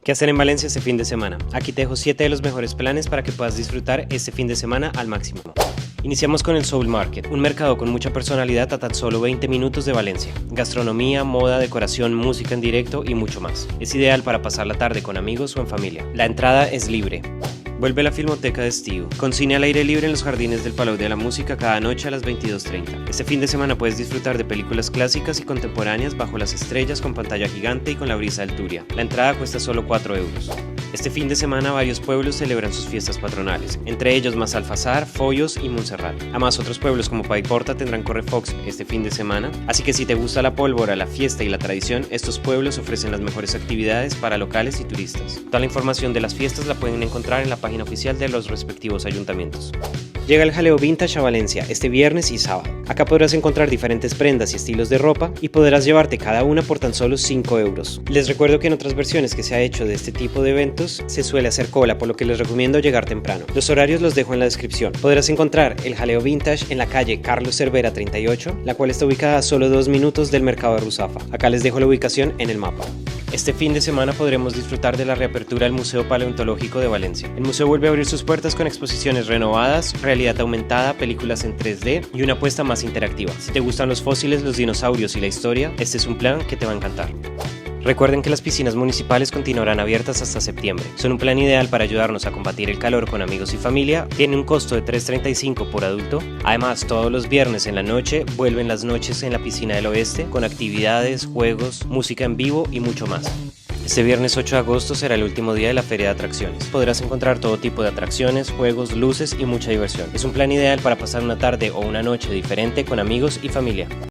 ¿Qué hacer en Valencia este fin de semana? Aquí te dejo 7 de los mejores planes para que puedas disfrutar este fin de semana al máximo. Iniciamos con el Soul Market, un mercado con mucha personalidad a tan solo 20 minutos de Valencia. Gastronomía, moda, decoración, música en directo y mucho más. Es ideal para pasar la tarde con amigos o en familia. La entrada es libre. Vuelve la Filmoteca de Estío, con cine al aire libre en los jardines del Palau de la Música cada noche a las 22:30. Este fin de semana puedes disfrutar de películas clásicas y contemporáneas bajo las estrellas con pantalla gigante y con la brisa del Turia. La entrada cuesta solo 4 euros. Este fin de semana varios pueblos celebran sus fiestas patronales, entre ellos Massalfassar, Foios y Montserrat. Además otros pueblos como Paiporta tendrán Correfocs este fin de semana, así que si te gusta la pólvora, la fiesta y la tradición, estos pueblos ofrecen las mejores actividades para locales y turistas. Toda la información de las fiestas la pueden encontrar en la página oficial de los respectivos ayuntamientos. Llega el Jaleo Vintage a Valencia este viernes y sábado. Acá podrás encontrar diferentes prendas y estilos de ropa y podrás llevarte cada una por tan solo 5 euros. Les recuerdo que en otras versiones que se ha hecho de este tipo de eventos se suele hacer cola, por lo que les recomiendo llegar temprano. Los horarios los dejo en la descripción. Podrás encontrar el Jaleo Vintage en la calle Carlos Cervera 38, la cual está ubicada a solo 2 minutos del mercado de Ruzafa. Acá les dejo la ubicación en el mapa. Este fin de semana podremos disfrutar de la reapertura del Museo Paleontológico de Valencia. El museo vuelve a abrir sus puertas con exposiciones renovadas, realidad aumentada, películas en 3D y una apuesta más interactiva. Si te gustan los fósiles, los dinosaurios y la historia, este es un plan que te va a encantar. Recuerden que las piscinas municipales continuarán abiertas hasta septiembre. Son un plan ideal para ayudarnos a combatir el calor con amigos y familia. Tiene un costo de 3,35 por adulto. Además, todos los viernes en la noche vuelven las noches en la piscina del oeste con actividades, juegos, música en vivo y mucho más. Este viernes 8 de agosto será el último día de la feria de atracciones. Podrás encontrar todo tipo de atracciones, juegos, luces y mucha diversión. Es un plan ideal para pasar una tarde o una noche diferente con amigos y familia.